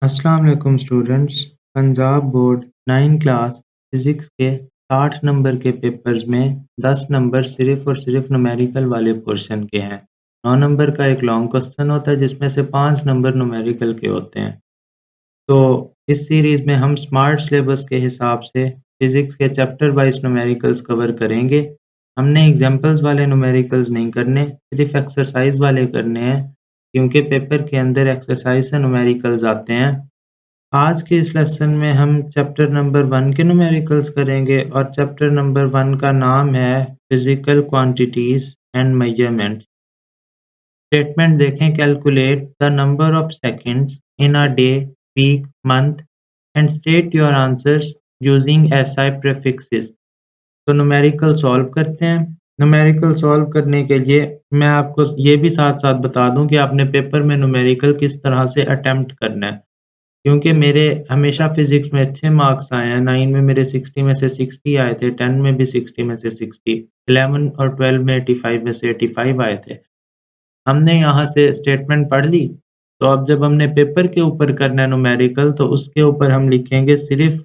अस्सलाम वालेकुम students. Punjab board 9 class physics के 60 नंबर के पेपर्स में 10 नंबर सिर्फ़ और सिर्फ़ न्यूमेरिकल वाले पोर्शन के हैं। 9 नंबर का एक लॉन्ग क्वेश्चन होता है जिसमें से 5 नंबर न्यूमेरिकल के होते हैं। तो इस सीरीज़ में हम स्मार्ट सिलेबस के हिसाब से फिज़िक्स के चैप्टर वाइज़ न्यूमेरिकल्स कवर करेंगे। हमने एग्ज़ाम्पल्स वाले न्यूमेरिकल्स नहीं करने, सिर्फ़ एक्सरसाइज़ वाले करने हैं क्योंकि पेपर के अंदर एक्सरसाइज़ से न्यूमेरिकल्स आते हैं। आज के इस लेसन में हम चैप्टर नंबर 1 के न्यूमेरिकल्स करेंगे और चैप्टर नंबर 1 का नाम है physical quantities and measurements. Statement देखें, calculate the number of seconds in a day, week, month and state your answers using SI prefixes. तो न्यूमेरिकल सॉल्व करते हैं। न्यूमेरिकल सॉल्व करने के लिए मैं आपको ये भी साथ-साथ बता दूं कि आपने पेपर में न्यूमेरिकल किस तरह से अटेम्प्ट करना है। क्योंकि मेरे हमेशा फिज़िक्स में अच्छे मार्क्स आए हैं, 9 में मेरे 60 में से 60 आए थे, 10 में भी 60 में से 60, 11 और 12 में 85 में से 85 आए थे। हमने यहाँ से स्टेटमेंट पढ़ ली, तो अब जब हमने पेपर के ऊपर करना है न्यूमेरिकल तो उसके ऊपर हम लिखेंगे सिर्फ़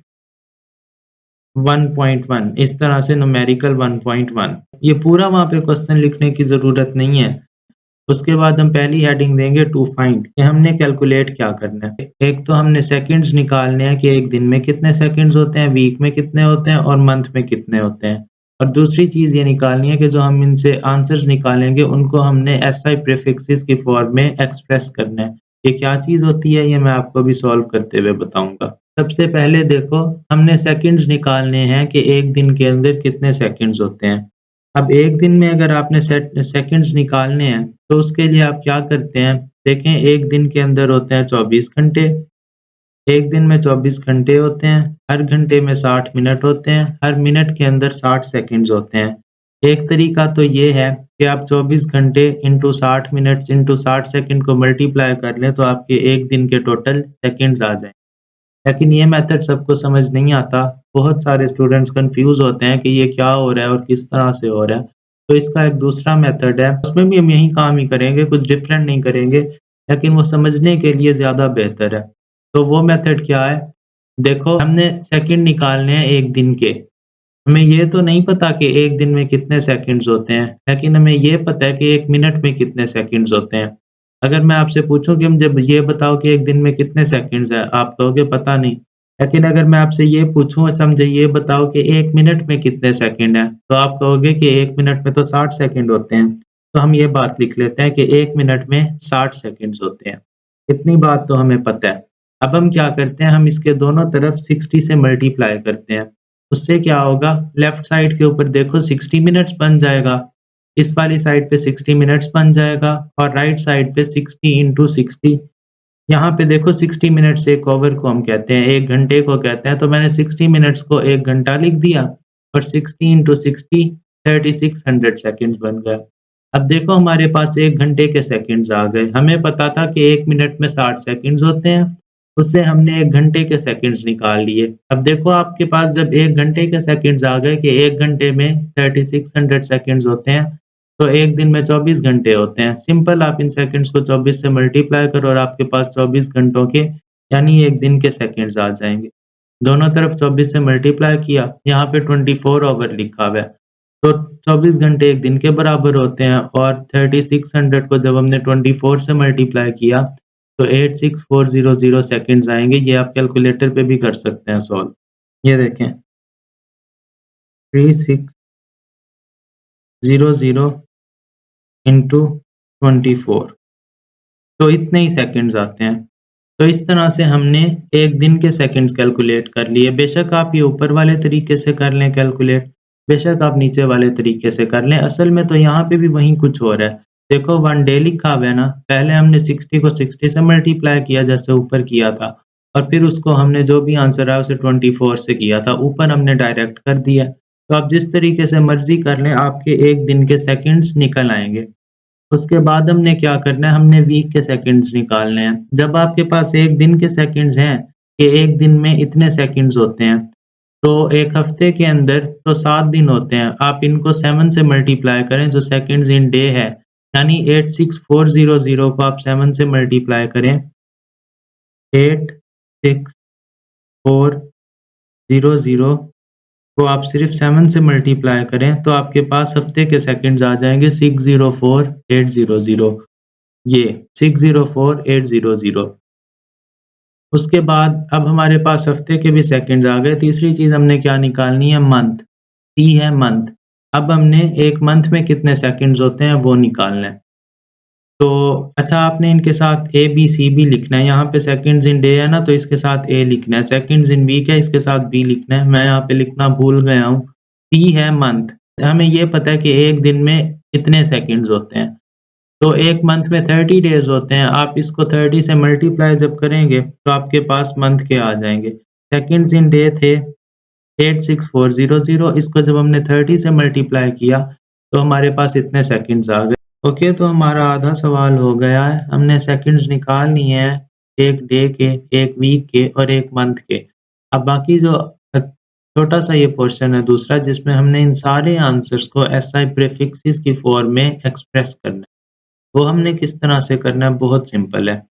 1.1 इस तरह से न्यूमेरिकल 1.1। ये पूरा वहाँ पे क्वेश्चन लिखने की ज़रूरत नहीं है। उसके बाद हम पहली हेडिंग देंगे टू फाइंड कि हमने कैलकुलेट क्या करना है। एक तो हमने सेकंड्स निकालने हैं कि एक दिन में कितने सेकंड्स होते हैं, वीक में कितने होते हैं और मंथ में कितने होते हैं। और दूसरी चीज़ ये निकालनी है कि जो हम इनसे आंसर्स निकालेंगे उनको हमने एसआई प्रीफिक्सेस की फॉर्म में एक्सप्रेस करना है। ये क्या चीज़ होती है ये मैं आपको अभी सॉल्व करते हुए बताऊँगा। सबसे पहले देखो, हमने सेकंड्स निकालने हैं कि एक दिन के अंदर कितने सेकंड्स होते हैं। अब एक दिन में अगर आपने सेकंड्स निकालने हैं, तो उसके लिए आप क्या करते हैं? देखें, एक दिन के अंदर होते हैं 24 घंटे। एक दिन में 24 घंटे होते हैं, हर घंटे में 60 मिनट होते हैं, हर मिनट के अंदर 60 सेकंड्स होते हैं। एक तरीका तो ये है कि आप 24 घंटे इंटू 60 मिनट्स इंटू 60 सेकंड को मल्टीप्लाई कर लें, तो आपके एक दिन के टोटल सेकंड्स आ जाएँ। लेकिन ये मेथड सबको समझ नहीं आता। बहुत सारे स्टूडेंट्स कन्फ्यूज़ होते हैं कि ये क्या हो रहा है और किस तरह से हो रहा है। तो इसका एक दूसरा मेथड है, उसमें भी हम यही काम ही करेंगे, कुछ डिफरेंट नहीं करेंगे, लेकिन वो समझने के लिए ज़्यादा बेहतर है। तो वो मेथड क्या है? देखो, हमने सेकंड निकालने हैं 1 दिन के। हमें ये तो नहीं पता कि 1 दिन में कितने सेकंड्स होते हैं, लेकिन हमें ये पता है कि 1 मिनट में कितने सेकंड्स होते हैं। अगर मैं आपसे पूछूँ कि मुझे ये बताओ कि 1 दिन में कितने सेकंड्स हैं, आप कहोगे पता नहीं। लेकिन अगर मैं आपसे ये पूछूँ, अच्छा मुझे ये बताओ कि 1 मिनट में कितने सेकंड हैं, तो आप कहोगे कि 1 मिनट में तो 60 सेकंड होते हैं। तो हम ये बात लिख लेते हैं कि 1 मिनट में 60 सेकंड्स होते हैं। इतनी बात तो हमें पता है। अब हम क्या करते हैं, हम इसके दोनों तरफ 60 से मल्टीप्लाई करते हैं। उससे क्या होगा, लेफ्ट साइड के ऊपर देखो 60 मिनट्स बन जाएगा, इस वाली साइड पे 60 मिनट्स बन जाएगा और राइट साइड पे 60 इंटू 60। यहाँ पे देखो 60 मिनट्स एक ओवर को हम कहते हैं, 1 घंटे को कहते हैं, तो मैंने 60 मिनट्स को 1 घंटा लिख दिया और 60 इंटू 60 3600 सेकंड्स बन गया। अब देखो हमारे पास 1 घंटे के सेकंड्स आ गए। हमें पता था कि 1 मिनट में 60 सेकंड्स होते हैं, उससे हमने 1 घंटे के सेकंड्स निकाल लिए। अब देखो आपके पास जब 1 घंटे के सेकंड्स आ गए कि 1 घंटे में 3600 सेकंड्स होते हैं, तो 1 दिन में 24 घंटे होते हैं। सिंपल, आप इन सेकंड्स को 24 से मल्टीप्लाई करो और आपके पास 24 घंटों के यानी 1 दिन के सेकंड्स आ जाएँगे। दोनों तरफ 24 से मल्टीप्लाई किया, यहाँ पे 24 ऑवर लिखा हुआ है। तो 24 घंटे 1 दिन के बराबर होते हैं और 3600 को जब हमने 24 से मल्टीप्लाई किया, तो 86400 सेकंड्स आएँगे। ये आप कैलकुलेटर पे भी कर सकते हैं सॉल्व। ये देखें, 3600 इंटू 24, तो इतने ही सेकंड्स आते हैं। तो इस तरह से हमने 1 दिन के सेकंड्स कैलकुलेट कर लिए। बेशक आप ये ऊपर वाले तरीके से कर लें कैलकुलेट, बेशक आप नीचे वाले तरीके से कर लें, असल में तो यहाँ पे भी वही कुछ हो रहा है। देखो 1 डे लिखा हुआ है ना, पहले हमने 60 को 60 से मल्टीप्लाई किया जैसे ऊपर किया था और फिर उसको हमने जो भी आंसर आया उसे 24 से किया था, ऊपर हमने डायरेक्ट कर दिया। तो आप जिस तरीके से मर्ज़ी कर लें, आपके 1 दिन के सेकंड्स निकल आएँगे। उसके बाद हमने क्या करना है, हमने वीक के सेकंड्स निकालने हैं। जब आपके पास 1 दिन के सेकंड्स हैं कि 1 दिन में इतने सेकंड्स होते हैं, तो 1 हफ्ते के अंदर तो 7 दिन होते हैं। आप इनको 7 से मल्टीप्लाई करें जो सेकंड्स इन डे है, यानी 86400 को आप 7 से मल्टीप्लाई करें, 6,400 को आप सिर्फ 7 से मल्टीप्लाई करें तो आपके पास हफ्ते के सेकंड्स आ जाएंगे 604,800 ये 604,800। उसके बाद अब हमारे पास हफ्ते के भी सेकंड्स आ गए। तीसरी चीज़ हमने क्या निकालनी है, मंथ। टी है मंथ। अब हमने एक मंथ में कितने सेकंड्स होते हैं वो निकालना है। तो अच्छा, आपने इनके साथ ए, बी, सी भी लिखना है। यहाँ पे सेकंड्स इन डे है ना, तो इसके साथ ए लिखना है। सेकंड्स इन वीक है, इसके साथ बी लिखना है। मैं यहाँ पे लिखना भूल गया हूँ। टी है मंथ। हमें ये पता है कि एक दिन में कितने सेकंड्स होते हैं। तो एक मंथ में 30 डेज़ होते हैं। आप इसको 30 से मल्टीप्लाई जब करेंगे तो आपके पास मंथ के आ जाएँगे। सेकंड्स इन डे थे 86400, इसको जब हमने 30 से मल्टीप्लाई किया तो हमारे पास इतने सेकंड्स आ गए। ओके, तो हमारा आधा सवाल हो गया है। हमने सेकंड्स निकाल लिए हैं, एक डे के, एक वीक के और एक मंथ के। अब बाकी जो छोटा-सा ये पोर्शन है दूसरा, जिसमें हमने इन सारे आंसर्स को एसआई प्रीफिक्सेस की फॉर्म में एक्सप्रेस करना है। वो हमने किस तरह से करना है, बहुत सिंपल है।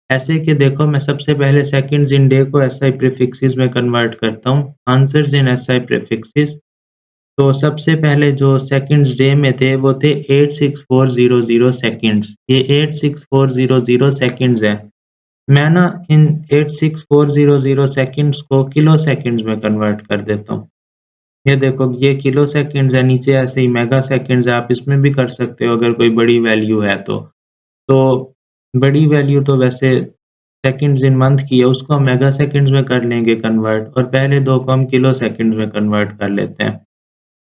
ऐसे कि देखो, मैं सबसे पहले सेकंड्स इन डे को एसआई प्रीफिक्सेस में कन्वर्ट करता हूँ। Answers in SI prefixes. तो सबसे पहले जो सेकंड्स डे में थे वो थे 86400 सेकंड्स। ये 86400 सेकंड्स है। मैं ना इन 86400 सेकंड्स को किलो सेकंड्स में कन्वर्ट कर देता हूँ। ये देखो, ये किलो सेकंड्स है, नीचे ऐसे ही मेगा सेकंड्स है। आप इसमें भी कर सकते हो अगर कोई बड़ी वैल्यू है तो। तो बड़ी वैल्यू तो वैसे सेकंड्स इन मंथ की है, उसको हम मेगा सेकंड्स में कर लेंगे कन्वर्ट, और पहले दो को हम किलो सेकंड्स में कन्वर्ट कर लेते हैं।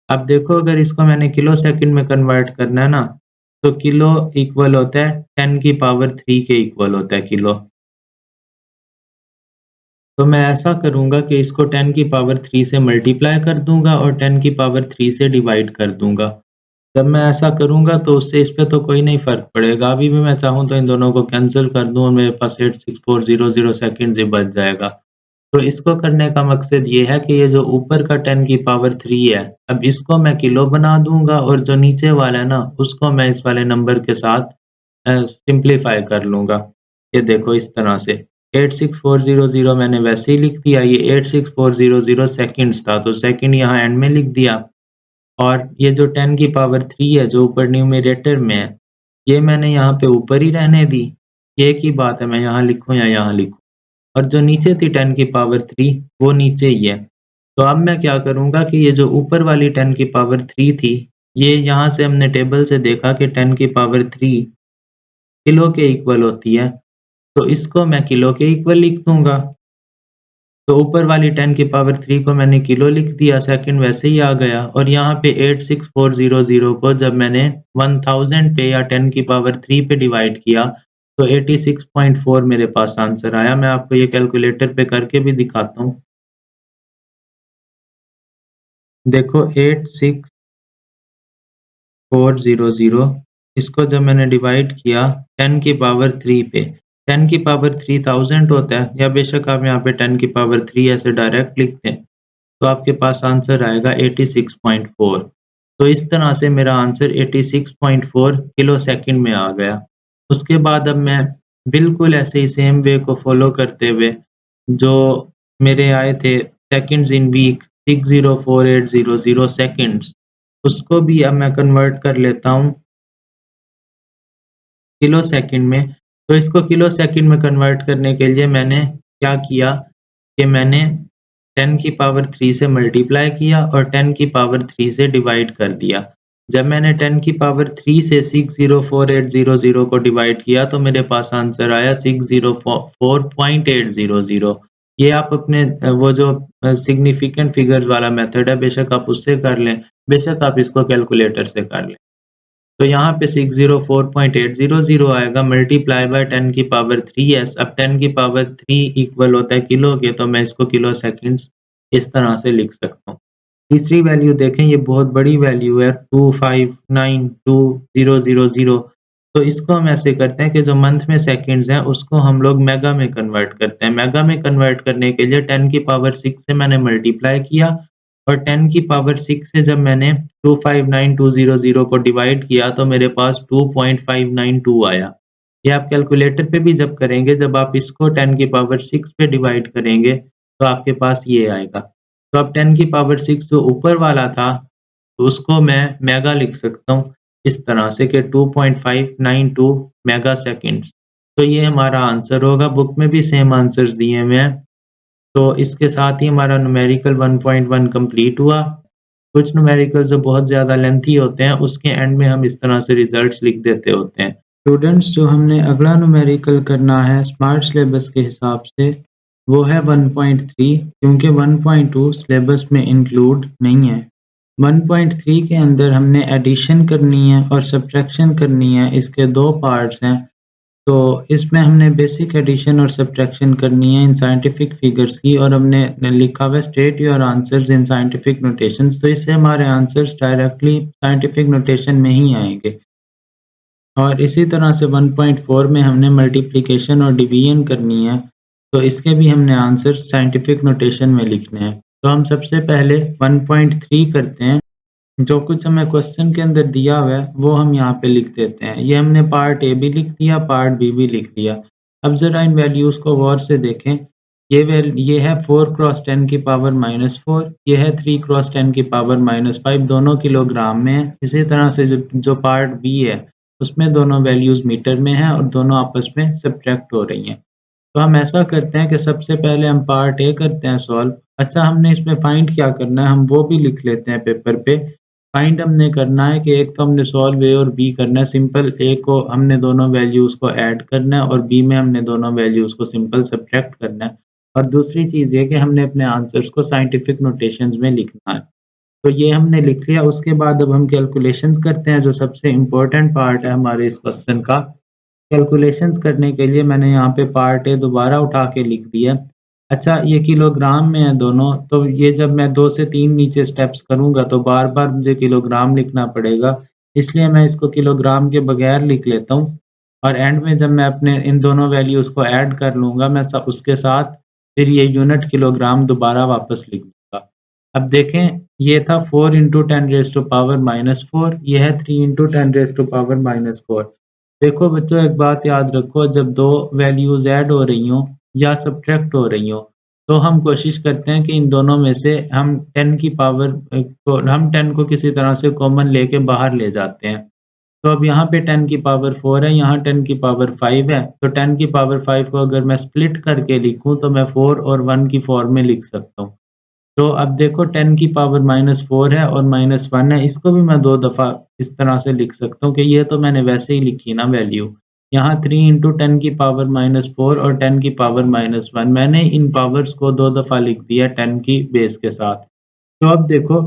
अब देखो, अगर इसको मैंने किलो सेकंड में कन्वर्ट करना है ना, तो किलो इक्वल होता है 10 की पावर 3 के इक्वल होता है किलो। तो मैं ऐसा करूँगा कि इसको 10 की पावर 3 से मल्टीप्लाई कर दूँगा और 10 की पावर 3 से डिवाइड कर दूँगा। जब मैं ऐसा करूँगा तो उससे इस पे तो कोई नहीं फ़र्क पड़ेगा। अभी भी मैं चाहूँ तो इन दोनों को कैंसल कर दूँ और मेरे पास 86400 सेकंड्स ही बच जाएगा। तो इसको करने का मकसद ये है कि ये जो ऊपर का 10 की पावर 3 है, अब इसको मैं किलो बना दूँगा और जो नीचे वाला है ना, उसको मैं इस वाले नंबर के साथ सिम्प्लीफाई कर लूँगा। ये देखो इस तरह से 86400 मैंने वैसे ही लिख दिया, ये 86400 सेकंड्स था, तो सेकंड यहाँ एंड में लिख दिया। और ये जो 10 की पावर 3 है, जो ऊपर न्यूमरेटर में है, ये मैंने यहाँ पे ऊपर ही रहने दी। ये एक ही बात है, मैं यहाँ लिखूँ या यहाँ लिखूँ। और जो नीचे थी 10 की पावर 3, वो नीचे ही है। तो अब मैं क्या करूँगा कि ये जो ऊपर वाली 10 की पावर 3 थी, ये यहाँ से हमने टेबल से देखा कि 10 की पावर 3 किलो के इक्वल होती है, तो इसको मैं किलो के इक्वल लिख दूँगा। तो ऊपर वाली 10 की पावर 3 को मैंने किलो लिख दिया, सेकंड वैसे ही आ गया, और यहाँ पे 86400 को जब मैंने 1000 पे या 10 की पावर 3 पे डिवाइड किया, तो 86.4 मेरे पास आंसर आया। मैं आपको ये कैलकुलेटर पे करके भी दिखाता हूँ। देखो 86400, इसको जब मैंने डिवाइड किया 10 की पावर 3 पे, 10 की पावर 3000 होता है, या बेशक आप यहाँ पे 10 की पावर 3 ऐसे डायरेक्ट लिख दें, तो आपके पास आंसर आएगा 86.4। तो इस तरह से मेरा आंसर 86.4 किलो सेकंड में आ गया। उसके बाद अब मैं बिल्कुल ऐसे ही सेम वे को फ़ॉलो करते हुए जो मेरे आए थे सेकंड्स इन वीक 604,800 सेकंड्स, उसको भी अब मैं कन्वर्ट कर लेता हूँ किलो सेकंड में। तो इसको किलो सेकंड में कन्वर्ट करने के लिए मैंने क्या किया कि मैंने 10 की पावर 3 से मल्टीप्लाई किया और 10 की पावर 3 से डिवाइड कर दिया। जब मैंने 10 की पावर 3 से 604,800 को डिवाइड किया तो मेरे पास आंसर आया 604.800। ये आप अपने वो जो सिग्निफिकेंट फिगर्स वाला मेथड है, बेशक आप उससे कर लें, बेशक आप इसको कैलकुलेटर से कर लें। तो यहाँ पे 604.800 आएगा मल्टीप्लाई बाय 10 की पावर 3s। अब 10 की पावर 3 इक्वल होता है किलो के, तो मैं इसको किलो सेकंड्स इस तरह से लिख सकता हूँ। तीसरी वैल्यू देखें, ये बहुत बड़ी वैल्यू है 2592000। तो इसको हम ऐसे करते हैं कि जो मंथ में सेकंड्स हैं उसको हम लोग मेगा में कन्वर्ट करते हैं। मेगा में कन्वर्ट करने के लिए 10 की पावर 6 से मैंने मल्टीप्लाई किया और 10 की पावर 6 से जब मैंने 259200 को डिवाइड किया तो मेरे पास 2.592 आया। ये आप कैलकुलेटर पे भी जब करेंगे, जब आप इसको 10 की पावर 6 पे डिवाइड करेंगे, तो आपके पास ये आएगा। तो अब 10 की पावर 6 जो ऊपर वाला था, तो उसको मैं मेगा लिख सकता हूँ इस तरह से कि 2.592 मेगा सेकंड्स। तो ये हमारा आंसर होगा, बुक में भी सेम आंसर्स दिए हुए हैं। तो इसके साथ ही हमारा न्यूमेरिकल 1.1 कंप्लीट हुआ। कुछ न्यूमेरिकल जो बहुत ज़्यादा लेंथी होते हैं, उसके एंड में हम इस तरह से रिजल्ट्स लिख देते होते हैं। स्टूडेंट्स, जो हमने अगला न्यूमेरिकल करना है स्मार्ट सिलेबस के हिसाब से, वो है 1.3, क्योंकि 1.2 सिलेबस में इंक्लूड नहीं है। 1.3 के अंदर हमने एडिशन करनी है और सब्ट्रैक्शन करनी है, इसके 2 पार्ट्स हैं। तो इसमें हमने बेसिक एडिशन और सब्ट्रैक्शन करनी है इन साइंटिफिक फिगर्स की, और हमने लिखा हुआ है state your answers in scientific notations. तो इससे हमारे आंसर्स डायरेक्टली साइंटिफिक नोटेशन में ही आएंगे। और इसी तरह से 1.4 में हमने मल्टीप्लिकेशन और डिवीजन करनी है, तो इसके भी हमने आंसर साइंटिफिक नोटेशन में लिखने हैं। तो हम सबसे पहले 1.3 करते हैं। जो कुछ हमें क्वेश्चन के अंदर दिया हुआ है, वो हम यहाँ पे लिख देते हैं। ये हमने पार्ट ए भी लिख दिया, पार्ट बी भी लिख दिया। अब ज़रा इन वैल्यूज़ को गौर से देखें। ये है 4 क्रॉस 10 की पावर -4, ये है 3 क्रॉस 10 की पावर -5, दोनों किलोग्राम में है। इसी तरह से जो पार्ट बी है, उसमें दोनों वैल्यूज़ मीटर में हैं और दोनों आपस में सब्ट्रैक्ट हो रही हैं। तो हम ऐसा करते हैं कि सबसे पहले हम पार्ट ए करते हैं सॉल्व। अच्छा, हमने इसमें फाइंड क्या करना है, हम वो भी लिख लेते हैं पेपर पे। फाइंड हमने करना है कि एक तो हमने सॉल्व ए और बी करना है। सिंपल ए को हमने दोनों वैल्यूज़ को ऐड करना है और बी में हमने दोनों वैल्यूज़ को सिंपल सब्ट्रैक्ट करना है। और दूसरी चीज़ ये कि हमने अपने आंसर्स को साइंटिफिक नोटेशंस में लिखना है। तो ये हमने लिख लिया। उसके बाद अब हम कैलकुलेशंस करते हैं, जो सबसे इम्पोर्टेंट पार्ट है हमारे इस क्वेश्चन का। कैलकुलेशंस करने के लिए मैंने यहाँ पे पार्ट ए दोबारा उठा के लिख दिया। अच्छा, ये किलोग्राम में है दोनों, तो ये जब मैं 2 से 3 नीचे स्टेप्स करूँगा तो बार-बार मुझे किलोग्राम लिखना पड़ेगा, इसलिए मैं इसको किलोग्राम के बगैर लिख लेता हूँ। और एंड में जब मैं अपने इन दोनों वैल्यूज़ को ऐड कर लूँगा, मैं उसके साथ फिर ये यूनिट किलोग्राम दोबारा वापस लिख दूँगा। अब देखें, ये था 4 इंटू 10 रेज़ टू पावर -4, ये है 3 इंटू 10 रेज़ टू पावर -4। देखो बच्चों, एक बात याद रखो, जब 2 वैल्यूज़ ऐड हो रही हों या सब्ट्रैक्ट हो रही हों, तो हम कोशिश करते हैं कि इन दोनों में से हम 10 की पावर हम 10 को किसी तरह से कॉमन लेके बाहर ले जाते हैं। तो अब यहाँ पे 10 की पावर 4 है, यहाँ 10 की पावर 5 है, तो 10 की पावर 5 को अगर मैं स्प्लिट करके लिखूँ तो मैं 4 और 1 की फॉर्म में लिख सकता हूँ। तो अब देखो, 10 की पावर -4 है और -1 है, इसको भी मैं 2 दफ़ा इस तरह से लिख सकता हूँ कि ये तो मैंने वैसे ही लिखी ना वैल्यू। यहाँ 3 इंटू 10 की पावर -4 और 10 की पावर -1, मैंने इन पावर्स को 2 दफ़ा लिख दिया 10 की बेस के साथ। तो अब देखो,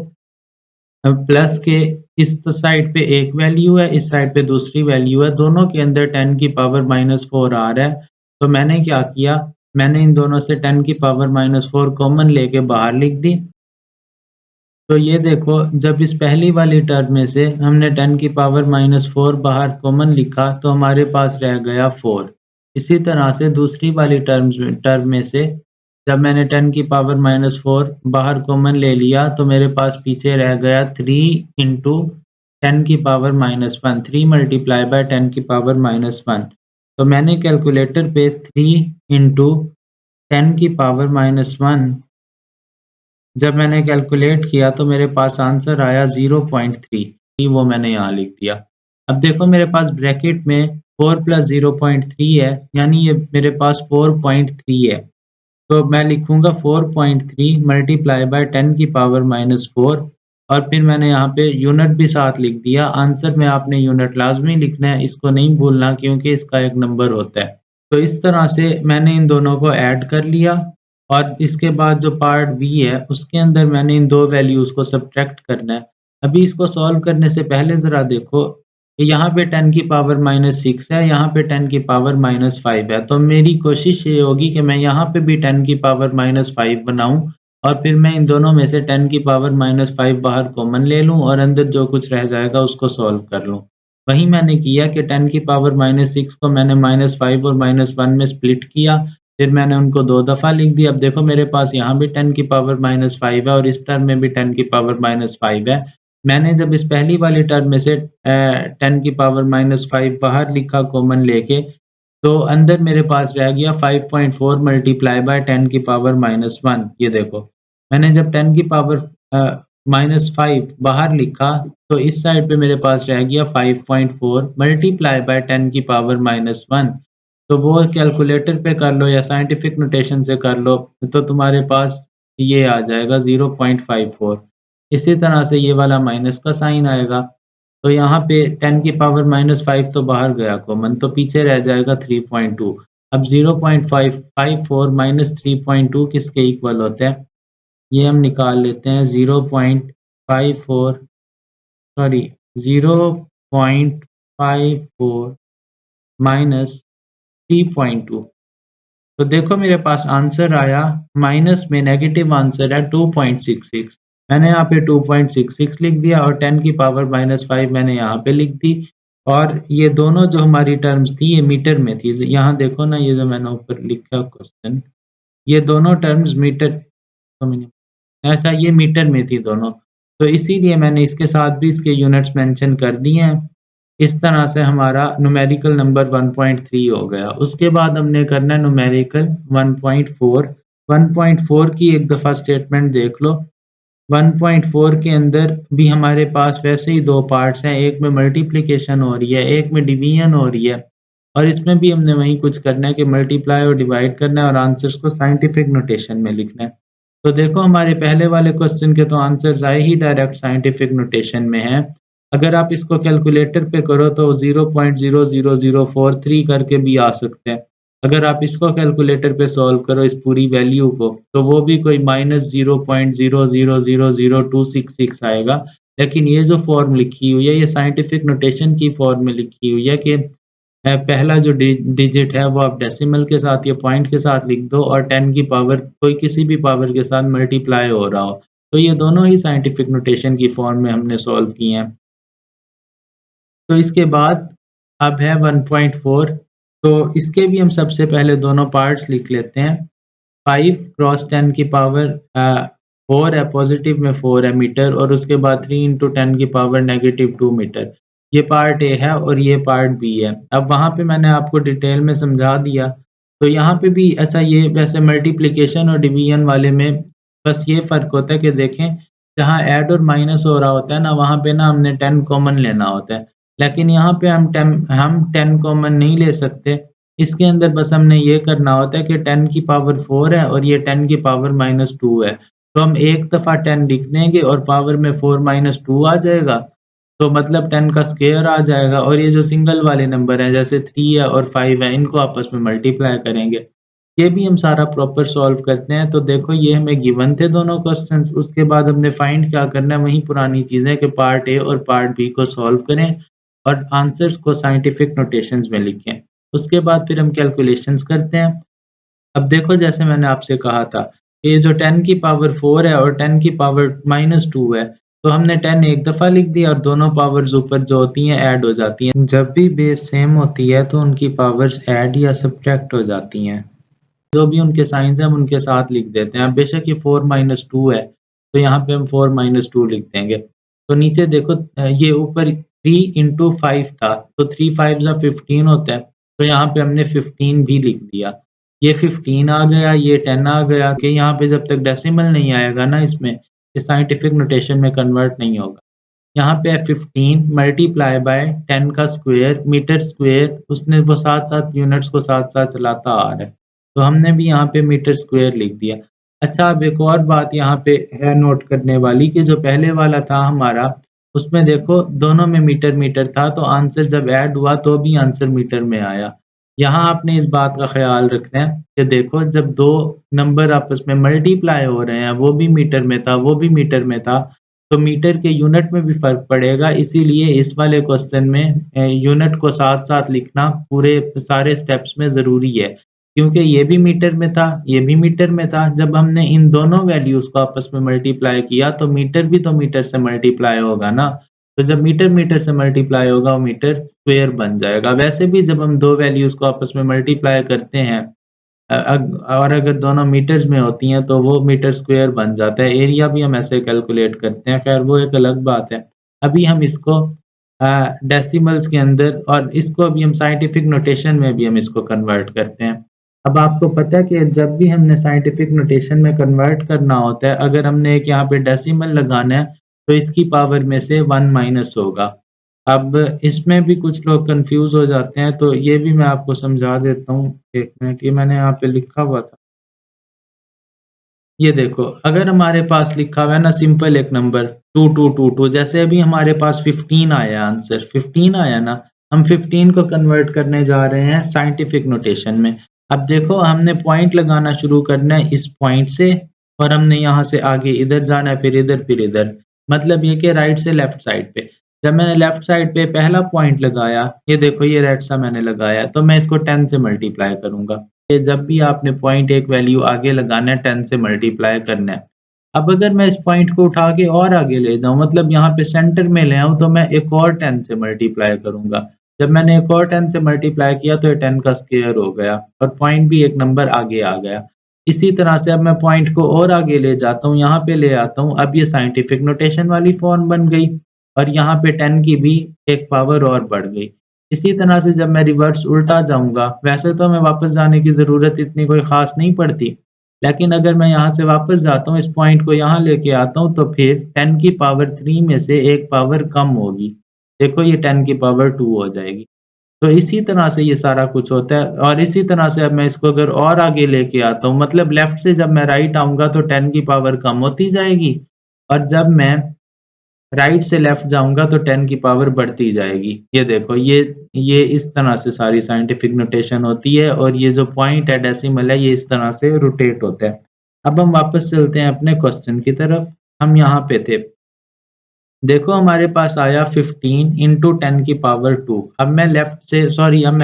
अब प्लस के इस साइड पे एक वैल्यू है, इस साइड पे दूसरी वैल्यू है, दोनों के अंदर 10 की पावर -4 आ रहा है। तो मैंने क्या किया, मैंने इन दोनों से 10 की पावर -4 कॉमन लेके बाहर लिख दी। तो ये देखो, जब इस पहली वाली टर्म में से हमने 10 की पावर -4 बाहर कॉमन लिखा, तो हमारे पास रह गया 4। इसी तरह से दूसरी वाली टर्म में से जब मैंने 10 की पावर -4 बाहर कॉमन ले लिया, तो मेरे पास पीछे रह गया 3 इंटू 10 की पावर -1, 3 मल्टीप्लाई बाय 10 की पावर -1। तो मैंने कैलकुलेटर पे 3 इंटू 10 की पावर -1 जब मैंने कैलकुलेट किया, तो मेरे पास आंसर आया 0.3, वो मैंने यहाँ लिख दिया। अब देखो, मेरे पास ब्रैकेट में 4 प्लस 0.3 है, यानी ये मेरे पास 4.3 है। तो मैं लिखूँगा 4.3 मल्टीप्लाई बाय 10 की पावर -4, और फिर मैंने यहाँ पे यूनिट भी साथ लिख दिया। आंसर में आपने यूनिट लाज़मी लिखना है, इसको नहीं भूलना, क्योंकि इसका एक नंबर होता है। तो इस तरह से मैंने इन दोनों को ऐड कर लिया, और इसके बाद जो पार्ट बी है, उसके अंदर मैंने इन 2 वैल्यूज़ को सब्ट्रैक्ट करना है। अभी इसको सॉल्व करने से पहले ज़रा देखो, यहाँ पे 10 की पावर -6 है, यहाँ पे 10 की पावर -5 है, तो मेरी कोशिश ये होगी कि मैं यहाँ पे भी 10 की पावर -5 बनाऊँ, और फिर मैं इन दोनों में से 10 की पावर -5 बाहर कॉमन ले लूँ और अंदर जो कुछ रह जाएगा उसको सॉल्व कर लूँ। वही मैंने किया कि 10 की पावर -6 को मैंने -5 और -1 में स्प्लिट किया, फिर मैंने उनको 2 दफ़ा लिख दिया। अब देखो, मेरे पास यहाँ भी 10 की पावर -5 है और इस टर्म में भी 10 की पावर -5 है। मैंने जब इस पहली वाली टर्म में से 10 की पावर -5 बाहर लिखा कॉमन लेके, तो अंदर मेरे पास रह गया 5.4 मल्टीप्लाई बाय 10 की पावर -1। ये देखो, मैंने जब 10 की पावर -5 बाहर लिखा, तो इस साइड पे मेरे पास रह गया 5.4 मल्टीप्लाई बाय 10 की पावर -1। तो वो कैलकुलेटर पे कर लो या साइंटिफिक नोटेशन से कर लो, तो तुम्हारे पास ये आ जाएगा 0.54। इसी तरह से ये वाला माइनस का साइन आएगा। तो यहाँ पे 10 की पावर -5 तो बाहर गया कॉमन, तो पीछे रह जाएगा 3.2। अब 0.554 माइनस 3.2 किसके इक्वल होता है? ये हम निकाल लेते हैं। 0.54 सॉरी 0.54 माइनस 3.2। तो देखो मेरे पास आंसर आया, माइनस में नेगेटिव आंसर है 2.66। मैंने यहाँ पे 2.66 लिख दिया और 10 की पावर -5 मैंने यहाँ पे लिख दी। और ये दोनों जो हमारी टर्म्स थी ये मीटर में थी। यहाँ देखो ना, ये जो मैंने ऊपर लिखा क्वेश्चन, ये दोनों टर्म्स मीटर, ऐसा ये मीटर में थी दोनों। तो इसीलिए मैंने इसके साथ भी इसके यूनिट्स मेंशन कर दिए हैं। इस तरह से हमारा न्यूमेरिकल नंबर 1.3 हो गया। उसके बाद हमने करना है न्यूमेरिकल 1.4। 1.4 की एक दफ़ा स्टेटमेंट देख लो। 1.4 के अंदर भी हमारे पास वैसे ही 2 पार्ट्स हैं, एक में मल्टीप्लिकेशन हो रही है, एक में डिवीज़न हो रही है। और इसमें भी हमने वही कुछ करना है कि मल्टीप्लाई और डिवाइड करना है और आंसर्स को साइंटिफिक नोटेशन में लिखना है। तो देखो हमारे पहले वाले क्वेश्चन के तो आंसर्स आए ही डायरेक्ट साइंटिफिक नोटेशन में हैं। अगर आप इसको कैलकुलेटर पे करो तो 0.00043 करके भी आ सकते हैं। अगर आप इसको कैलकुलेटर पे सॉल्व करो इस पूरी वैल्यू को, तो वो भी कोई -0.0000266 आएगा। लेकिन ये जो फॉर्म लिखी हुई है, ये साइंटिफिक नोटेशन की फॉर्म में लिखी हुई है कि पहला जो डिजिट है वो आप डेसिमल के साथ या पॉइंट के साथ लिख दो और 10 की पावर कोई किसी भी पावर के साथ मल्टीप्लाई हो रहा हो। तो ये दोनों ही साइंटिफिक नोटेशन की फॉर्म में हमने सॉल्व किए हैं। तो इसके बाद अब है 1.4। तो इसके भी हम सबसे पहले दोनों पार्ट्स लिख लेते हैं। 5 क्रॉस 10 की पावर 4 है, पॉजिटिव में 4 है मीटर, और उसके बाद 3 इंटू 10 की पावर -2 मीटर। ये पार्ट ए है और ये पार्ट बी है। अब वहाँ पे मैंने आपको डिटेल में समझा दिया। तो यहाँ पे भी अच्छा, ये वैसे मल्टीप्लिकेशन और डिवीजन वाले में बस ये फ़र्क होता है कि देखें, जहाँ ऐड और माइनस हो रहा होता है ना, वहाँ पे ना हमने 10 कॉमन लेना होता है। लेकिन यहाँ पे हम 10 कॉमन नहीं ले सकते। इसके अंदर बस हमने ये करना होता है कि 10 की पावर 4 है और ये 10 की पावर -2 है। तो हम एक दफ़ा 10 लिख देंगे और पावर में 4 -2 आ जाएगा। तो मतलब 10 का स्क्वायर आ जाएगा, और ये जो सिंगल वाले नंबर हैं जैसे 3 है और 5 है, इनको आपस में मल्टीप्लाई करेंगे। ये भी हम सारा प्रॉपर सॉल्व करते हैं। तो देखो ये हमें गिवन थे दोनों क्वेश्चंस। उसके बाद हमने फाइंड क्या करना है, वही पुरानी चीज़ें कि पार्ट ए और पार्ट बी को सॉल्व करें और आंसर्स को साइंटिफिक नोटेशंस में लिखें। उसके बाद फिर हम कैलकुलेशंस करते हैं। अब देखो जैसे मैंने आपसे कहा था, ये जो 10 की पावर 4 है और 10 की पावर -2 है, तो हमने 10 एक दफ़ा लिख दिया और दोनों पावर्स ऊपर जो होती हैं ऐड हो जाती हैं। जब भी बेस सेम होती है तो उनकी पावर्स ऐड या सब्ट्रैक्ट हो जाती हैं। जो भी उनके साइंस हैं हम उनके साथ लिख देते हैं। अब बेशक ये 4 2 है, तो यहाँ पे हम 4 2 लिख देंगे। तो नीचे देखो ये ऊपर 3 इंटू 5 था, तो 3 5 जा 15 होता है, तो यहाँ पे हमने 15 भी लिख दिया। ये 15 आ गया, ये 10 आ गया कि यहाँ पे जब तक डेसिमल नहीं आएगा ना इसमें, ये साइंटिफिक नोटेशन में कन्वर्ट नहीं होगा। यहाँ पे है 15 मल्टीप्लाई बाय 10 का स्क्वायर मीटर स्क्वायर, उसने वो साथ-साथ यूनिट्स को साथ-साथ चलाता आ रहा है। तो हमने भी यहाँ पे मीटर स्क्वायर लिख दिया। अच्छा, अब एक और बात यहाँ पे है नोट करने वाली कि जो पहले वाला था हमारा, उसमें देखो दोनों में मीटर-मीटर था, तो आंसर जब ऐड हुआ तो भी आंसर मीटर में आया। यहाँ आपने इस बात का ख़्याल रखना है कि देखो जब 2 नंबर आपस में मल्टीप्लाई हो रहे हैं, वो भी मीटर में था, वो भी मीटर में था, तो मीटर के यूनिट में भी फ़र्क पड़ेगा। इसीलिए इस वाले क्वेश्चन में यूनिट को साथ-साथ लिखना पूरे सारे स्टेप्स में ज़रूरी है। क्योंकि ये भी मीटर में था, ये भी मीटर में था। जब हमने इन दोनों वैल्यूज़ को आपस में मल्टीप्लाई किया तो मीटर भी तो मीटर से मल्टीप्लाई होगा ना। तो जब मीटर-मीटर से मल्टीप्लाई होगा वो मीटर स्क्वायर बन जाएगा। वैसे भी जब हम 2 वैल्यूज़ को आपस में मल्टीप्लाई करते हैं और अगर दोनों मीटर्स में होती हैं तो वो मीटर स्क्वायर बन जाता है। एरिया भी हम ऐसे कैलकुलेट करते हैं, ख़ैर वो एक अलग बात है। अभी हम इसको डेसिमल्स के अंदर, और इसको अभी हम साइंटिफिक नोटेशन में भी हम इसको कन्वर्ट करते हैं। अब आपको पता है कि जब भी हमने साइंटिफिक नोटेशन में कन्वर्ट करना होता है, अगर हमने एक यहाँ पे डेसिमल लगाना है, तो इसकी पावर में से 1 माइनस होगा। अब इसमें भी कुछ लोग कन्फ्यूज़ हो जाते हैं, तो ये भी मैं आपको समझा देता हूँ। 1 मिनट, ये मैंने यहाँ पे लिखा हुआ था। ये देखो, अगर हमारे पास लिखा हुआ है ना सिंपल एक नंबर 2222, जैसे अभी हमारे पास 15 आया, आंसर 15 आया ना, हम 15 को कन्वर्ट करने जा रहे हैं साइंटिफिक नोटेशन में। अब देखो, हमने पॉइंट लगाना शुरू करना है इस पॉइंट से, और हमने यहाँ से आगे इधर जाना है, फिर इधर। मतलब ये कि राइट से लेफ्ट साइड पे। जब मैंने लेफ्ट साइड पे पहला पॉइंट लगाया, ये देखो ये रेड सा मैंने लगाया, तो मैं इसको 10 से मल्टीप्लाई करूँगा। कि जब भी आपने पॉइंट एक वैल्यू आगे लगाना है 10 से मल्टीप्लाई करना है। अब अगर मैं इस पॉइंट को उठा के और आगे ले जाऊँ, मतलब यहाँ पे सेंटर में ले आऊँ, तो मैं एक और 10 से मल्टीप्लाई करूँगा। जब मैंने एक और 10 से मल्टीप्लाई किया तो ये 10 का स्क्वायर हो गया और पॉइंट भी एक नंबर आगे आ गया। इसी तरह से अब मैं पॉइंट को और आगे ले जाता हूँ, यहाँ पे ले आता हूँ, अब ये साइंटिफिक नोटेशन वाली फॉर्म बन गई और यहाँ पे 10 की भी एक पावर और बढ़ गई। इसी तरह से जब मैं रिवर्स उल्टा जाऊँगा, वैसे तो हमें वापस जाने की ज़रूरत इतनी कोई ख़ास नहीं पड़ती, लेकिन अगर मैं यहाँ से वापस जाता हूँ, इस पॉइंट को यहाँ लेके आता हूँ, तो फिर 10 की पावर 3 में से एक पावर कम होगी। देखो ये 10 की पावर 2 हो जाएगी। तो इसी तरह से ये सारा कुछ होता है, और इसी तरह से अब मैं इसको अगर और आगे लेके आता हूँ, मतलब लेफ्ट से जब मैं राइट आऊँगा तो 10 की पावर कम होती जाएगी, और जब मैं राइट से लेफ्ट जाऊँगा तो 10 की पावर बढ़ती जाएगी। ये देखो, ये इस तरह से सारी साइंटिफिक नोटेशन होती है, और ये जो पॉइंट है डेसिमल है, ये इस तरह से रोटेट होता है। अब हम वापस चलते हैं अपने क्वेश्चन की तरफ। हम यहाँ पे थे। देखो हमारे पास आया 15 इंटू 10 की पावर 2। अब मैं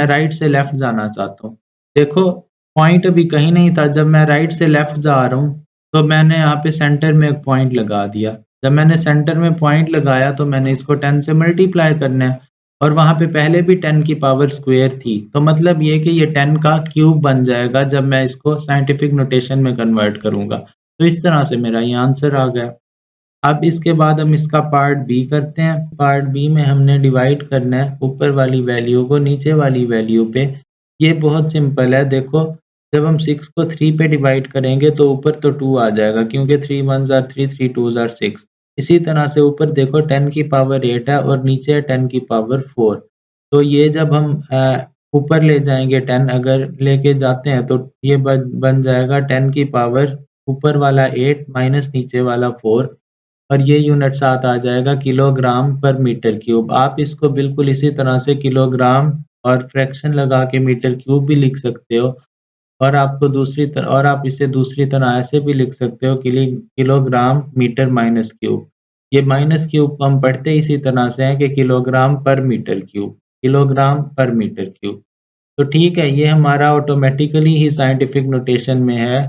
राइट से लेफ्ट जाना चाहता हूँ। देखो, पॉइंट अभी कहीं नहीं था। जब मैं राइट से लेफ्ट जा रहा हूँ, तो मैंने यहाँ पे सेंटर में एक पॉइंट लगा दिया। जब मैंने सेंटर में पॉइंट लगाया, तो मैंने इसको 10 से मल्टीप्लाई करना है, और वहाँ पे पहले भी 10 की पावर स्क्वायर थी। तो मतलब ये कि ये 10 का क्यूब बन जाएगा जब मैं इसको साइंटिफिक नोटेशन में कन्वर्ट करूँगा। तो इस तरह से मेरा ये आंसर आ गया। अब इसके बाद हम इसका पार्ट बी करते हैं। पार्ट बी में हमने डिवाइड करना है ऊपर वाली वैल्यू को नीचे वाली वैल्यू पे। ये बहुत सिंपल है। देखो, जब हम 6 को 3 पे डिवाइड करेंगे तो ऊपर तो 2 आ जाएगा, क्योंकि 3 1s आर 3, 3 2s आर 6। इसी तरह से ऊपर देखो 10 की पावर 8 है और नीचे है 10 की पावर 4। तो ये जब हम ऊपर ले जाएंगे 10 अगर लेके जाते हैं, तो ये बन जाएगा 10 की पावर ऊपर वाला 8 माइनस नीचे वाला 4, और ये यूनिट साथ आ जाएगा किलोग्राम पर मीटर क्यूब। आप इसको बिल्कुल इसी तरह से किलोग्राम और फ्रैक्शन लगा के मीटर क्यूब भी लिख सकते हो, और आप इसे दूसरी तरह ऐसे भी लिख सकते हो, किलोग्राम मीटर माइनस क्यूब। ये माइनस क्यूब को हम पढ़ते इसी तरह से हैं कि किलोग्राम पर मीटर क्यूब, किलोग्राम पर मीटर क्यूब। तो ठीक है, ये हमारा ऑटोमेटिकली ही साइंटिफिक नोटेशन में है।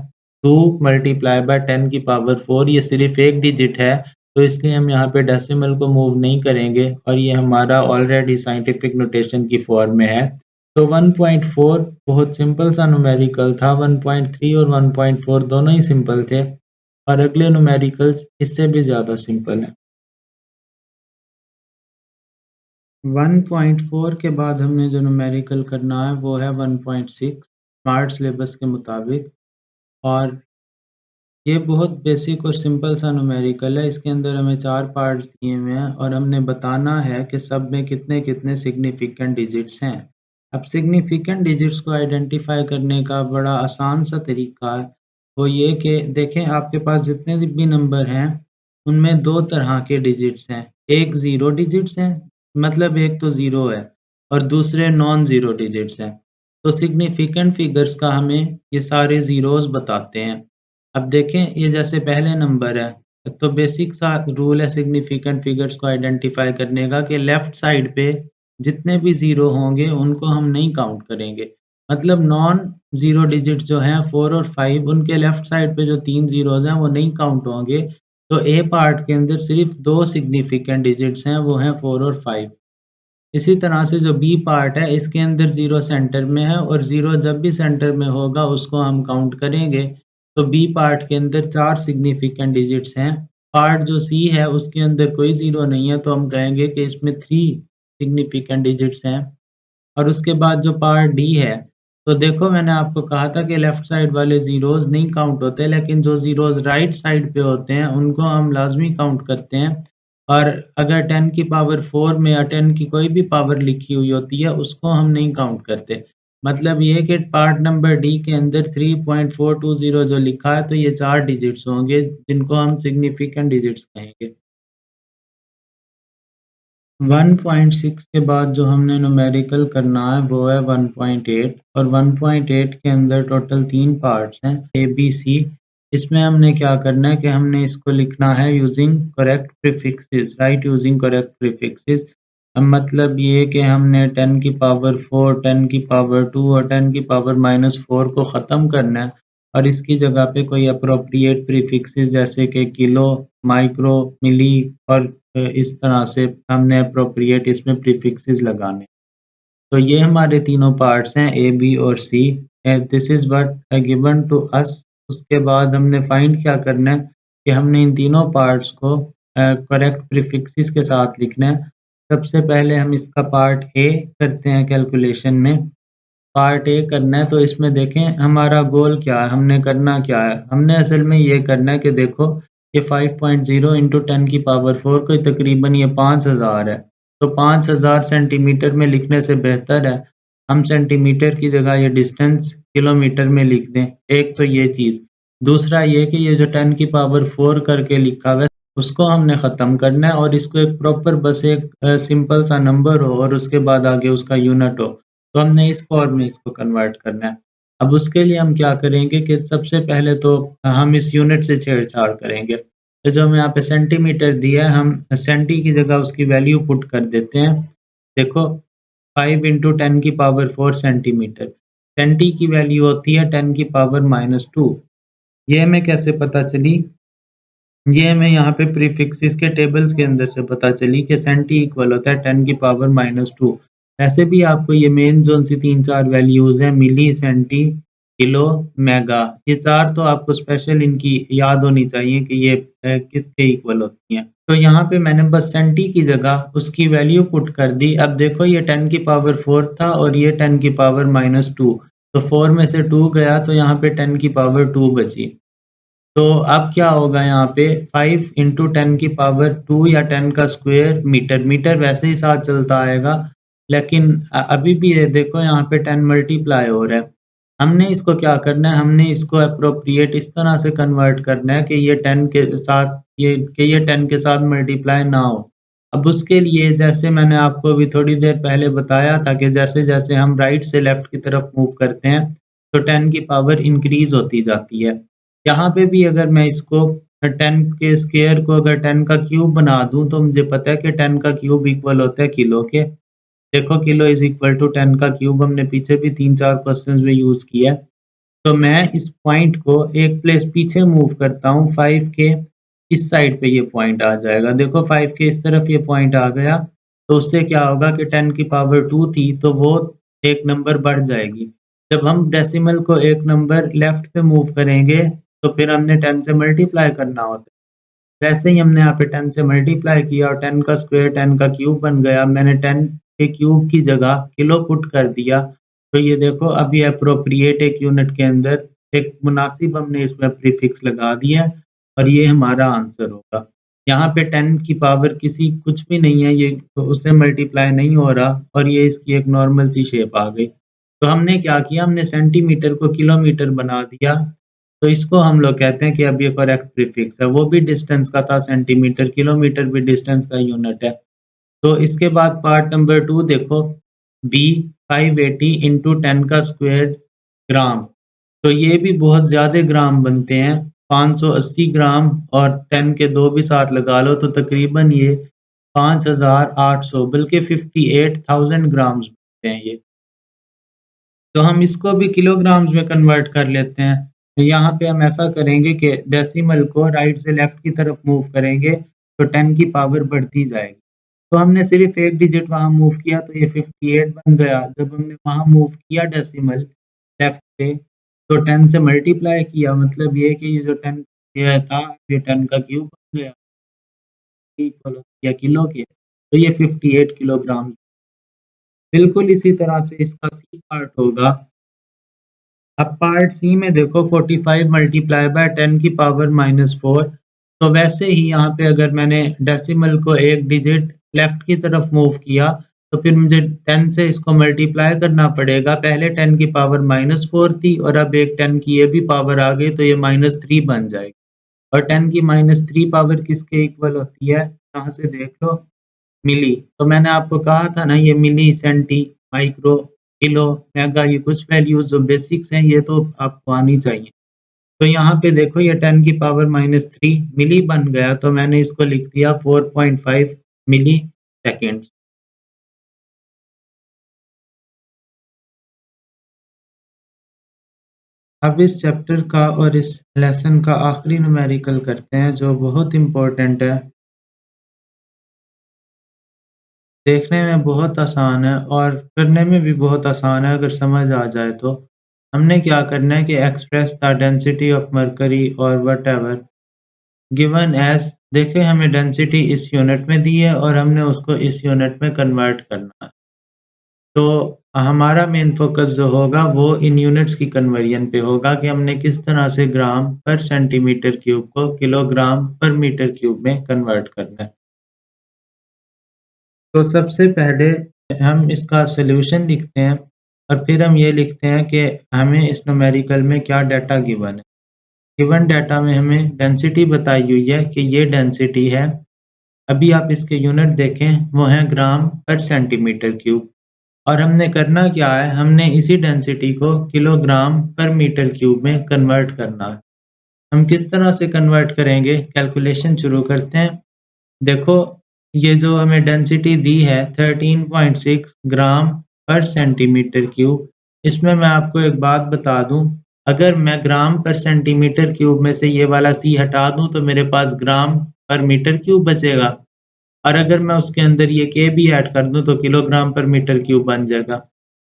2 मल्टीप्लाई बाय 10 की पावर 4। ये सिर्फ एक डिजिट है, तो इसलिए हम यहाँ पे डेसिमल को मूव नहीं करेंगे, और ये हमारा ऑलरेडी साइंटिफिक नोटेशन की फॉर्म में है। तो 1.4 बहुत सिंपल सा न्यूमेरिकल था। 1.3 और 1.4 दोनों ही सिंपल थे, और अगले न्यूमेरिकल्स इससे भी ज़्यादा सिंपल हैं। 1.4 के बाद हमने जो न्यूमेरिकल करना है वो है 1.6 स्मार्ट सिलेबस के मुताबिक, और ये बहुत बेसिक और सिंपल सा न्यूमेरिकल है। इसके अंदर हमें 4 पार्ट्स दिए हुए हैं, और हमने बताना है कि सब में कितने-कितने सिग्निफिकेंट डिजिट्स हैं। अब सिग्निफिकेंट डिजिट्स को आइडेंटिफ़ाई करने का बड़ा आसान सा तरीका है, वो ये कि देखें आपके पास जितने भी नंबर हैं, उनमें 2 तरह के डिजिट्स हैं। एक ज़ीरो डिजिट्स हैं, मतलब एक तो ज़ीरो है, और दूसरे नॉन ज़ीरो डिजिट्स हैं। तो सिग्निफिकेंट फिगर्स का हमें ये सारे ज़ीरोज़ बताते हैं। अब देखें, ये जैसे पहले नंबर है, तो बेसिक सा रूल है सिग्निफिकेंट फिगर्स को आइडेंटिफ़ाई करने का कि लेफ़्ट साइड पे जितने भी ज़ीरो होंगे उनको हम नहीं काउंट करेंगे। मतलब नॉन ज़ीरो डिजिट्स जो हैं 4 और 5, उनके लेफ़्ट साइड पे जो 3 ज़ीरोज़ हैं वो नहीं काउंट होंगे। तो ए पार्ट के अंदर सिर्फ़ 2 सिग्निफिकेंट डिजिट्स हैं, वो हैं 4 और 5। इसी तरह से जो बी पार्ट है, इसके अंदर 0 सेंटर में है, और 0 जब भी सेंटर में होगा उसको हम काउंट करेंगे। तो बी पार्ट के अंदर 4 सिग्निफिकेंट डिजिट्स हैं। पार्ट जो सी है उसके अंदर कोई 0 नहीं है, तो हम कहेंगे कि इसमें 3 सिग्निफिकेंट डिजिट्स हैं। और उसके बाद जो पार्ट डी है, तो देखो मैंने आपको कहा था कि लेफ्ट साइड वाले ज़ीरोज़ नहीं काउंट होते, लेकिन जो ज़ीरोज़ राइट साइड पे होते हैं, उनको हम लाज़मी काउंट करते हैं। और अगर 10 की पावर 4 में या 10 की कोई भी पावर लिखी हुई होती है, उसको हम नहीं काउंट करते। मतलब ये है कि पार्ट नंबर डी के अंदर 3.420 जो लिखा है, तो ये 4 डिजिट्स होंगे, जिनको हम सिग्निफिकेंट डिजिट्स कहेंगे। 1.6 के बाद जो हमने न्यूमेरिकल करना है वो है 1.8 और 1.8 के अंदर टोटल 3 पार्ट्स हैं ए, बी, सी। इसमें हमने क्या करना है कि हमने इसको लिखना है using correct prefixes, right using correct prefixes. मतलब ये कि हमने 10 की पावर 4, 10 की पावर 2 और 10 की पावर -4 को ख़त्म करना है और इसकी जगह पे कोई एप्रोप्रिएट प्रीफिक्सेस जैसे कि किलो, माइक्रो, मिली और इस तरह से हमने एप्रोप्रिएट इसमें प्रीफिक्सेस लगाने। तो ये हमारे तीनों पार्ट्स हैं ए, बी और C. This is what given to us. उसके बाद हमने फाइंड क्या करना है कि हमने इन तीनों पार्ट्स को करेक्ट प्रीफिक्सेस के साथ लिखना है। सबसे पहले हम इसका पार्ट ए करते हैं कैलकुलेशन में। पार्ट ए करना है तो इसमें देखें हमारा गोल क्या है, हमने करना क्या है। हमने असल में ये करना है कि देखो ये 5.0 इंटू 10 की पावर 4 को तकरीबन ये 5000 है। तो 5000 सेंटीमीटर में लिखने से बेहतर है हम सेंटीमीटर की जगह ये डिस्टेंस किलोमीटर में लिख दें। एक तो ये चीज़। दूसरा ये कि ये जो 10 की पावर 4 करके लिखा हुआ है उसको हमने ख़त्म करना है और इसको एक प्रॉपर बस एक सिंपल सा नंबर हो और उसके बाद आगे उसका यूनिट हो। तो हमने इस फॉर्म में इसको कन्वर्ट करना है। अब उसके लिए हम क्या करेंगे कि सबसे पहले तो हम इस यूनिट से छेड़छाड़ करेंगे। तो जो हमें यहाँ पे सेंटीमीटर दिया है, हम सेंटी की जगह उसकी वैल्यू पुट कर देते हैं। देखो 5 इंटू 10 की पावर 4 सेंटीमीटर। सेंटी की वैल्यू होती है 10 की पावर -2। ये हमें कैसे पता चली? ये हमें यहाँ पे प्रीफिक्सेस के टेबल्स के अंदर से पता चली कि सेंटी इक्वल होता है 10 की पावर -2। ऐसे भी आपको ये मेन जोन सी 3-4 वैल्यूज़ हैं मिली, सेंटी, किलो, मेगा। ये 4 तो आपको स्पेशल इनकी याद होनी चाहिए कि ये किसके इक्वल होती हैं। तो यहाँ पे मैंने बस सेंटी की जगह उसकी वैल्यू पुट कर दी। अब देखो ये 10 की पावर 4 था और ये 10 की पावर -2। तो 4 में से 2 गया तो यहाँ पे 10 की पावर 2 बची। तो अब क्या होगा यहाँ पे 5 इंटू 10 की पावर 2 या 10 का स्क्वायर मीटर। मीटर वैसे ही साथ चलता आएगा, लेकिन अभी भी ये देखो यहाँ पे 10 मल्टीप्लाई हो रहा है। हमने इसको क्या करना है, हमने इसको एप्रोप्रिएट इस तरह से कन्वर्ट करना है कि ये 10 के साथ ये 10 के साथ मल्टीप्लाई ना हो। अब उसके लिए जैसे मैंने आपको अभी थोड़ी देर पहले बताया था कि जैसे-जैसे हम राइट से लेफ्ट की तरफ मूव करते हैं, तो 10 की पावर इंक्रीज़ होती जाती है। यहाँ पे भी अगर मैं इसको 10 के स्क्वायर को अगर 10 का क्यूब बना दूँ, तो मुझे पता है कि 10 का क्यूब इक्वल होता है किलो के। देखो किलो इज़ इक्वल टू 10 का क्यूब हमने पीछे भी 3-4 क्वेश्चंस में यूज़ किया है। तो मैं इस पॉइंट को एक प्लेस पीछे मूव करता हूँ 5 के इस साइड पे ये पॉइंट आ जाएगा। देखो 5 के इस तरफ ये पॉइंट आ गया, तो उससे क्या होगा कि 10 की पावर 2 थी तो वो एक नंबर बढ़ जाएगी। जब हम डेसिमल को एक नंबर लेफ्ट पे मूव करेंगे, तो फिर हमने 10 से मल्टीप्लाई करना होता है। वैसे ही हमने यहाँ पे 10 से मल्टीप्लाई किया और 10 का स्क्वायर 10 का क्यूब बन गया। मैंने 10 के क्यूब की जगह किलो पुट कर दिया। तो ये देखो अब ये एप्रोप्रिएट एक यूनिट के अंदर एक मुनासिब हमने इसमें प्रीफिक्स लगा दिया है और ये हमारा आंसर होगा। यहाँ पे 10 की पावर किसी कुछ भी नहीं है, ये तो उससे मल्टीप्लाई नहीं हो रहा और ये इसकी एक नॉर्मल सी शेप आ गई। तो हमने क्या किया, हमने सेंटीमीटर को किलोमीटर बना दिया। तो इसको हम लोग कहते हैं कि अब ये करेक्ट प्रीफिक्स है। वो भी डिस्टेंस का था सेंटीमीटर, किलोमीटर भी डिस्टेंस का यूनिट है। तो इसके बाद पार्ट नंबर 2 देखो, बी 580 इंटू 10 का स्क्वायर ग्राम। तो ये भी बहुत ज़्यादा ग्राम बनते हैं, 580 ग्राम और 10 के 2 भी साथ लगा लो तो तकरीबन ये 5800 बल्कि 58,000 ग्राम्स बनते हैं ये। तो हम इसको भी किलोग्राम्स में कन्वर्ट कर लेते हैं। तो यहाँ पे हम ऐसा करेंगे कि डेसिमल को राइट से लेफ्ट की तरफ मूव करेंगे तो 10 की पावर बढ़ती जाएगी। तो हमने सिर्फ एक डिजिट वहाँ मूव किया तो ये 58 बन गया। जब हमने वहाँ मूव किया डेसिमल लेफ्ट पे तो 10 से मल्टीप्लाई किया, मतलब ये कि ये जो 10 ये था ये 10 का क्यूब बन गया इक्वल हो गया किलो के। तो ये 58 किलोग्राम बिल्कुल इसी तरह से इसका सी पार्ट होगा। अब पार्ट सी में देखो 45 मल्टीप्लाई बाय 10 की पावर -4। तो वैसे ही यहाँ पे अगर मैंने डेसिमल को एक डिजिट लेफ्ट की तरफ मूव किया तो फिर मुझे 10 से इसको मल्टीप्लाई करना पड़ेगा। पहले 10 की पावर -4 थी और अब एक 10 की ये भी पावर आ गई तो ये -3 बन जाएगी। और 10 की -3 पावर किसके इक्वल होती है? यहाँ से देख लो, मिली। तो मैंने आपको कहा था ना ये मिली, सेंटी, माइक्रो, किलो, मेगा, ये कुछ वैल्यूज़ जो बेसिक्स हैं ये तो आपको आनी चाहिए। तो यहाँ पे देखो ये 10 की पावर -3 मिली बन गया तो मैंने इसको लिख दिया 4.5 मिली सेकेंड्स। अब इस चैप्टर का और इस लेसन का आखिरी न्यूमेरिकल करते हैं जो बहुत इम्पोर्टेंट है। देखने में बहुत आसान है और करने में भी बहुत आसान है अगर समझ आ जाए तो। हमने क्या करना है कि express the density of mercury और व्हाटएवर गिवन एज़, देखें हमें डेंसिटी इस यूनिट में दी है और हमने उसको इस यूनिट में कन्वर्ट करना है। तो हमारा मेन फ़ोकस जो होगा वो इन यूनिट्स की कन्वर्जन पे होगा कि हमने किस तरह से ग्राम पर सेंटीमीटर क्यूब को किलोग्राम पर मीटर क्यूब में कन्वर्ट करना है। तो सबसे पहले हम इसका सॉल्यूशन लिखते हैं और फिर हम ये लिखते हैं कि हमें इस न्यूमेरिकल में क्या डाटा गिवन है। गिवन डाटा में हमें डेंसिटी बताई हुई है कि ये डेंसिटी है। अभी आप इसके यूनिट देखें वो है ग्राम पर सेंटीमीटर क्यूब और हमने करना क्या है, हमने इसी डेंसिटी को किलोग्राम पर मीटर क्यूब में कन्वर्ट करना है। हम किस तरह से कन्वर्ट करेंगे, कैलकुलेशन शुरू करते हैं। देखो ये जो हमें डेंसिटी दी है 13.6 ग्राम पर सेंटीमीटर क्यूब, इसमें मैं आपको एक बात बता दूं, अगर मैं ग्राम पर सेंटीमीटर क्यूब में से ये वाला सी हटा दूं तो मेरे पास ग्राम पर मीटर क्यूब बचेगा और अगर मैं उसके अंदर ये के भी ऐड कर दूं तो किलोग्राम पर मीटर क्यूब बन जाएगा।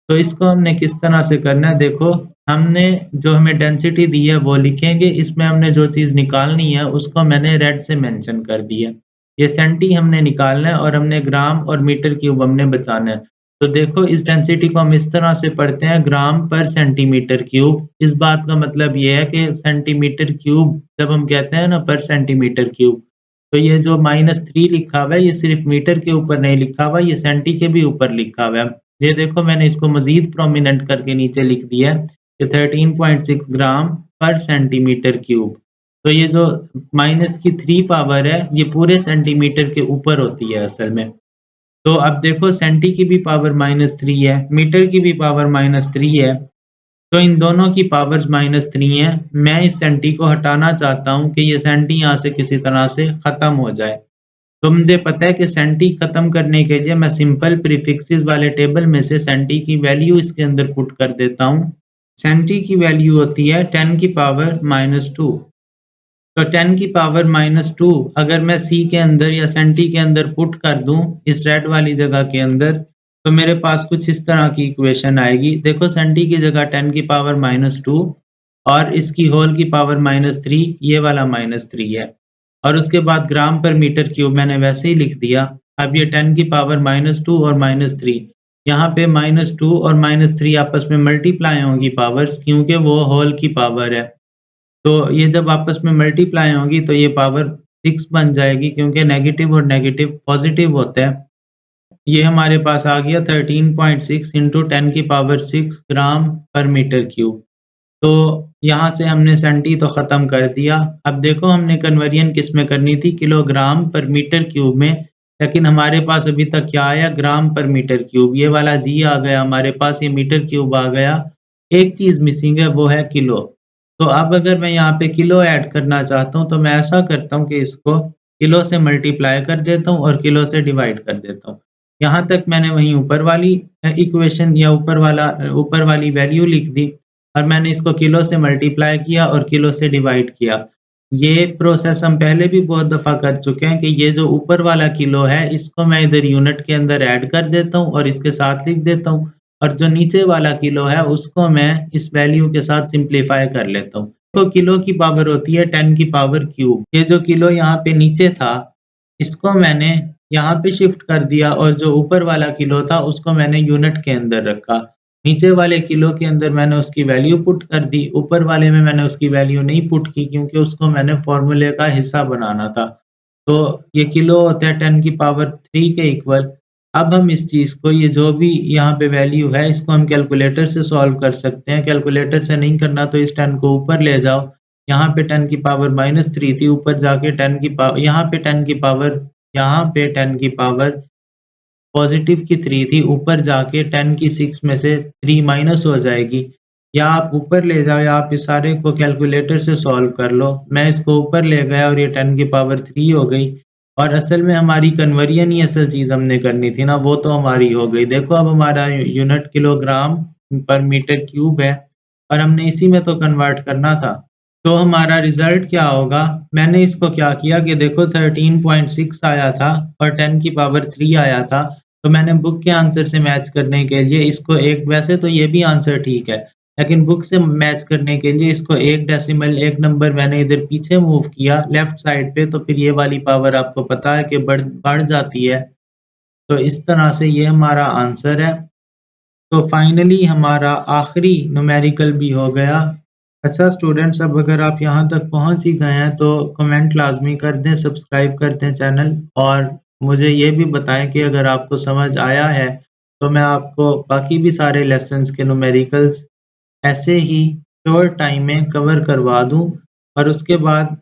तो इसको हमने किस तरह से करना है, देखो हमने जो हमें डेंसिटी दी है वो लिखेंगे, इसमें हमने जो चीज़ निकालनी है उसको मैंने रेड से मेंशन कर दिया। ये सेंटी हमने निकालना है और हमने ग्राम और मीटर क्यूब हमने बचाना है। तो देखो इस डेंसिटी को हम इस तरह से पढ़ते हैं ग्राम पर सेंटीमीटर क्यूब। इस बात का मतलब ये है कि सेंटीमीटर क्यूब जब हम कहते हैं ना पर सेंटीमीटर क्यूब, तो ये जो -3 लिखा हुआ है ये सिर्फ मीटर के ऊपर नहीं लिखा हुआ, ये सेंटी के भी ऊपर लिखा हुआ है। ये देखो मैंने इसको मज़ीद प्रोमिनेंट करके नीचे लिख दिया है कि 13.6 ग्राम पर सेंटीमीटर क्यूब। तो ये जो माइनस की 3 पावर है ये पूरे सेंटीमीटर के ऊपर होती है असल में। तो अब देखो सेंटी की भी पावर -3 है, मीटर की भी पावर -3 है। तो इन दोनों की पावर्स -3 है। मैं इस सेंटी को हटाना चाहता हूँ कि ये सेंटी यहाँ से किसी तरह से ख़त्म हो जाए। तो मुझे पता है कि सेंटी ख़त्म करने के लिए मैं सिंपल प्रीफिक्सेस वाले टेबल में से सेंटी की वैल्यू इसके अंदर पुट कर देता हूँ। सेंटी की वैल्यू होती है 10 की पावर -2। तो 10 की पावर -2 अगर मैं सी के अंदर या सेंटी के अंदर पुट कर दूँ इस रेड वाली जगह के अंदर, तो मेरे पास कुछ इस तरह की इक्वेशन आएगी। देखो सेंटी की जगह 10 की पावर -2 और इसकी होल की पावर -3, ये वाला -3 है। और उसके बाद ग्राम पर मीटर क्यूब मैंने वैसे ही लिख दिया। अब ये 10 की पावर -2 और -3, यहाँ पे -2 और -3 आपस में मल्टीप्लाई होंगी पावर्स, क्योंकि वो होल की पावर है। तो ये जब आपस में मल्टीप्लाई होंगी तो ये पावर 6 बन जाएगी, क्योंकि नेगेटिव और नेगेटिव पॉजिटिव होता है। ये हमारे पास आ गया 13.6 इंटू 10 की पावर 6 ग्राम पर मीटर क्यूब। तो यहाँ से हमने सेंटी तो ख़त्म कर दिया। अब देखो हमने कन्वर्जन किस में करनी थी, किलोग्राम पर मीटर क्यूब में, लेकिन हमारे पास अभी तक क्या आया, ग्राम पर मीटर क्यूब। ये वाला जी आ गया हमारे पास, ये मीटर क्यूब आ गया। एक चीज़ मिसिंग है वो है किलो। तो अब अगर मैं यहाँ पे किलो ऐड करना चाहता हूँ तो मैं ऐसा करता हूँ कि इसको किलो से मल्टीप्लाई कर देता हूँ और किलो से डिवाइड कर देता हूँ। यहाँ तक मैंने वहीं ऊपर वाली इक्वेशन या ऊपर वाली वैल्यू लिख दी और मैंने इसको किलो से मल्टीप्लाई किया और किलो से डिवाइड किया। ये प्रोसेस हम पहले भी बहुत दफ़ा कर चुके हैं कि ये जो ऊपर वाला किलो है इसको मैं इधर यूनिट के अंदर ऐड कर देता हूँ और इसके साथ लिख देता हूँ और जो नीचे वाला किलो है उसको मैं इस वैल्यू के साथ सिम्प्लीफाई कर लेता हूँ। तो किलो की पावर होती है 10 की पावर क्यूब। ये जो किलो यहाँ पे नीचे था इसको मैंने यहाँ पे शिफ्ट कर दिया और जो ऊपर वाला किलो था उसको मैंने यूनिट के अंदर रखा। नीचे वाले किलो के अंदर मैंने उसकी वैल्यू पुट कर दी, ऊपर वाले में मैंने उसकी वैल्यू नहीं पुट की क्योंकि उसको मैंने फ़ॉर्मूले का हिस्सा बनाना था। तो ये किलो होता है 10 की पावर 3 के इक्वल। अब हम इस चीज़ को ये जो भी यहाँ पे वैल्यू है इसको हम कैलकुलेटर से सॉल्व कर सकते हैं। कैलकुलेटर से नहीं करना तो इस 10 को ऊपर ले जाओ। यहाँ पे 10 की पावर -3 थी, ऊपर जाके 10 की पावर यहाँ पे 10 की पावर पॉज़िटिव की 3 थी, ऊपर जाके 10 की 6 में से 3 माइनस हो जाएगी। या आप ऊपर ले जाओ या आप इस सारे को कैलकुलेटर से सॉल्व कर लो। मैं इसको ऊपर ले गया और ये 10 की पावर 3 हो गई और असल में हमारी कन्वर्जन ही असल चीज़ हमने करनी थी ना, वो तो हमारी हो गई। देखो अब हमारा यूनिट किलोग्राम पर मीटर क्यूब है और हमने इसी में तो कन्वर्ट करना था। तो हमारा रिज़ल्ट क्या होगा? मैंने इसको क्या किया कि देखो 13.6 आया था और 10 की पावर 3 आया था, तो मैंने बुक के आंसर से मैच करने के लिए इसको एक वैसे तो ये भी आंसर ठीक है, लेकिन बुक से मैच करने के लिए इसको एक डेसिमल एक नंबर मैंने इधर पीछे मूव किया लेफ्ट साइड पे, तो फिर ये वाली पावर आपको पता है कि बढ़ जाती है। तो इस तरह से ये हमारा आंसर है। तो फाइनली हमारा आखिरी न्यूमेरिकल भी हो गया। अच्छा स्टूडेंट्स, अब अगर आप यहाँ तक पहुँच ही गए हैं तो कमेंट लाज़मी कर दें, सब्सक्राइब कर दें चैनल और मुझे ये भी बताएँ कि अगर आपको समझ आया है, तो मैं आपको बाकी भी सारे लेसन्स के न्यूमेरिकल्स ऐसे ही शॉर्ट टाइम में कवर करवा दूँ और उसके बाद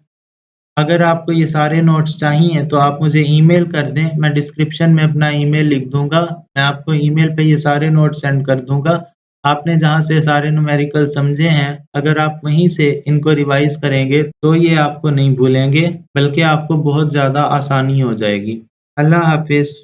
अगर आपको ये सारे नोट्स चाहिए तो आप मुझे ईमेल कर दें, मैं डिस्क्रिप्शन में अपना ईमेल लिख दूँगा। मैं आपको ईमेल पे ये सारे नोट्स सेंड कर दूँगा। आपने जहाँ से सारे न्यूमेरिकल समझे हैं, अगर आप वहीं से इनको रिवाइज़ करेंगे तो ये आपको नहीं भूलेंगे, बल्कि आपको बहुत ज़्यादा आसानी हो जाएगी। अल्लाह हाफ़िज़।